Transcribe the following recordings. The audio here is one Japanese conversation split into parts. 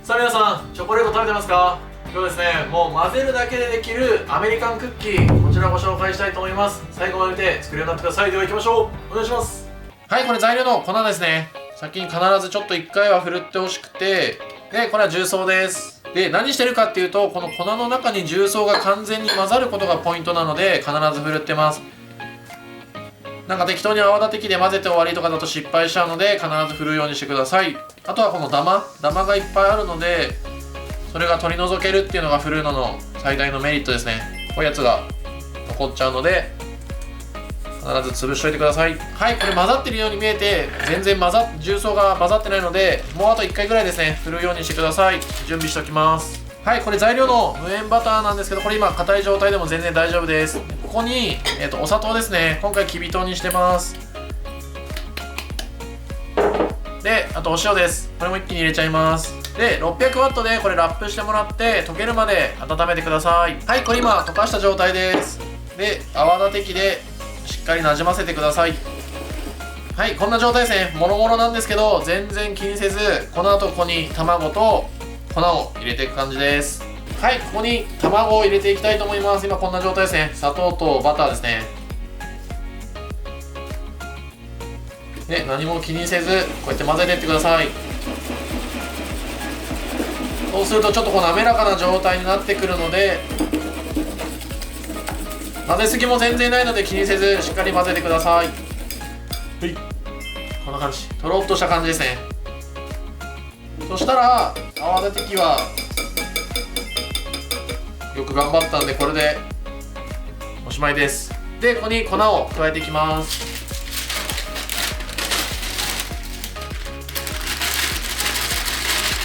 さあ皆さん、チョコレート食べてますか？今日ですね、もう混ぜるだけでできるアメリカンクッキー、こちらご紹介したいと思います。最後まで見て作るようになってください。では行きましょう。お願いします。はい、これ材料の粉ですね。先に必ずちょっと1回はふるってほしくて、で、これは重曹です。で、何してるかっていうと、この粉の中に重曹が完全に混ざることがポイントなので、必ずふるってます。なんか適当に泡立て器で混ぜて終わりとかだと失敗しちゃうので、必ず振るようにしてください。あとはこのダマがいっぱいあるので、それが取り除けるっていうのが振るのの最大のメリットですね。こういうやつが残っちゃうので、必ず潰しといてください。はい、これ混ざってるように見えて、全然重曹が混ざってないので、もうあと1回ぐらいですね、振るようにしてください。準備しておきます。はい、これ材料の無塩バターなんですけど、これ今硬い状態でも全然大丈夫です。ここに、お砂糖ですね。今回きび糖にしてます。で、あとお塩です。これも一気に入れちゃいます。で、600ワットでこれラップしてもらって溶けるまで温めてください。はい、これ今溶かした状態です。で、泡立て器でしっかりなじませてください。はい、こんな状態ですね。もろもろなんですけど、全然気にせず、この後ここに卵と粉を入れていく感じです。はい、ここに卵を入れていきたいと思います。今こんな状態ですね。砂糖とバターですね。で、何も気にせずこうやって混ぜていってください。そうするとちょっとこう滑らかな状態になってくるので、混ぜすぎも全然ないので気にせずしっかり混ぜてください。はい、こんな感じ、とろっとした感じですね。そしたら泡立て器はよく頑張ったんで、これでおしまいです。で、ここに粉を加えていきます。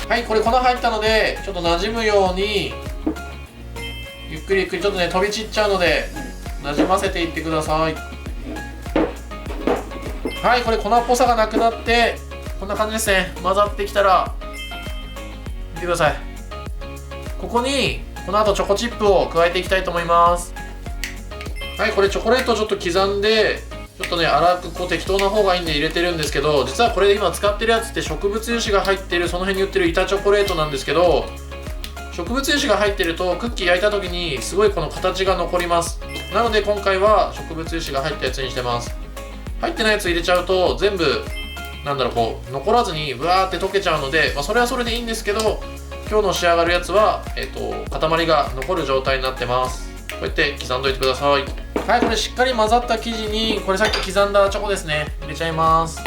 はい、これ粉入ったのでちょっと馴染むようにゆっくりゆっくり、ちょっとね飛び散っちゃうので馴染ませていってください。はい、これ粉っぽさがなくなってこんな感じですね。混ざってきたら見てください。ここにこの後チョコチップを加えていきたいと思います。はい、これチョコレートをちょっと刻んで、ちょっとね粗くこう適当な方がいいんで入れてるんですけど、実はこれで今使ってるやつって植物油脂が入ってる、その辺に売ってる板チョコレートなんですけど、植物油脂が入ってるとクッキー焼いた時にすごいこの形が残ります。なので今回は植物油脂が入ったやつにしてます。入ってないやつ入れちゃうと全部こう残らずにブワーって溶けちゃうので、それはそれでいいんですけど、今日の仕上がるやつは、塊が残る状態になってます。こうやって刻んどいてください。はい、これしっかり混ざった生地にこれさっき刻んだチョコですね、入れちゃいます。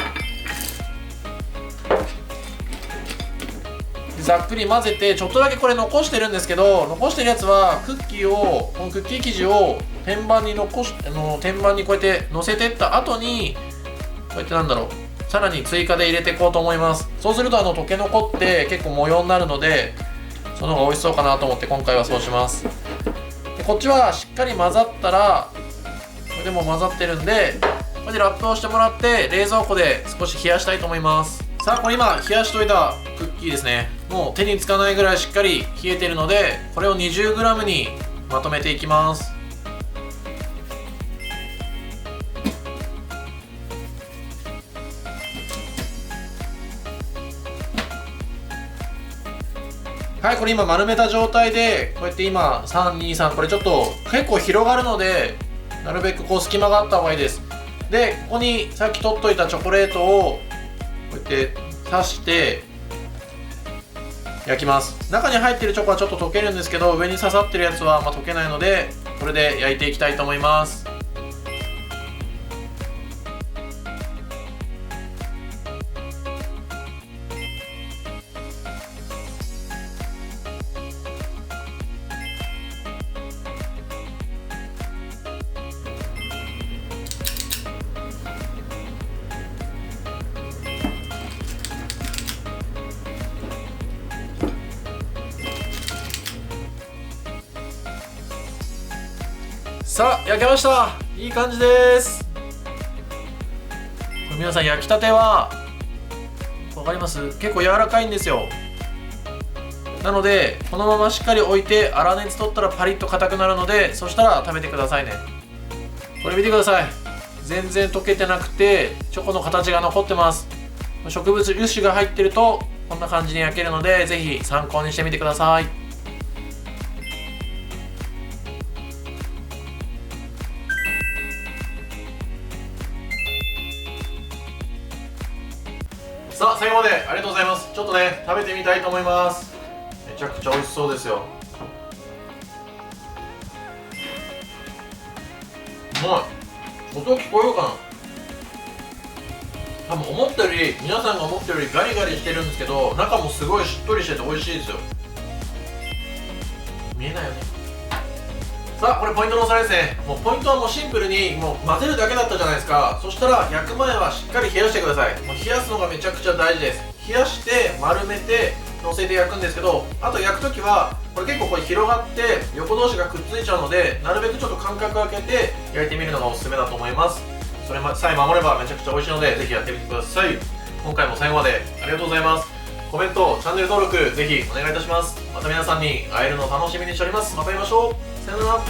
ざっくり混ぜて、ちょっとだけこれ残してるんですけど、残してるやつはこのクッキー生地を天板にこうやって乗せてった後にこうやってさらに追加で入れていこうと思います。そうすると溶け残って結構模様になるので、その方が美味しそうかなと思って今回はそうします。で、こっちはしっかり混ざったら、これでも混ざってるんで、これでラップをしてもらって冷蔵庫で少し冷やしたいと思います。さあ、これ今冷やしといたクッキーですね。もう手につかないぐらいしっかり冷えてるので、これを 20g にまとめていきます。はい、これ今丸めた状態で、こうやって今323、これちょっと結構広がるので、なるべくこう隙間があった方がいいです。で、ここにさっき取っといたチョコレートをこうやって刺して焼きます。中に入ってるチョコはちょっと溶けるんですけど、上に刺さってるやつは溶けないので、これで焼いていきたいと思います。さあ、焼けました。いい感じです。これ皆さん焼きたては分かります？結構柔らかいんですよ。なのでこのまましっかり置いて粗熱取ったらパリッと硬くなるので、そしたら食べてくださいね。これ見てください。全然溶けてなくてチョコの形が残ってます。植物油脂が入ってるとこんな感じに焼けるので、ぜひ参考にしてみてください。さあ、最後までありがとうございます。ちょっとね、食べてみたいと思います。めちゃくちゃ美味しそうですよ。うまい。音聞こえようかな。多分思ったより、皆さんが思ったよりガリガリしてるんですけど、中もすごいしっとりしてて美味しいですよ。見えないよね。さあ、これポイントのおさらいですね。もうポイントはもうシンプルにもう混ぜるだけだったじゃないですか。そしたら焼く前はしっかり冷やしてください。もう冷やすのがめちゃくちゃ大事です。冷やして丸めて乗せて焼くんですけど、あと焼くときはこれ結構これ広がって横同士がくっついちゃうので、なるべくちょっと間隔空けて焼いてみるのがおすすめだと思います。それさえ守ればめちゃくちゃ美味しいので、ぜひやってみてください。今回も最後までありがとうございます。コメント、チャンネル登録ぜひお願いいたします。また皆さんに会えるのを楽しみにしております。また会いましょう。さよなら。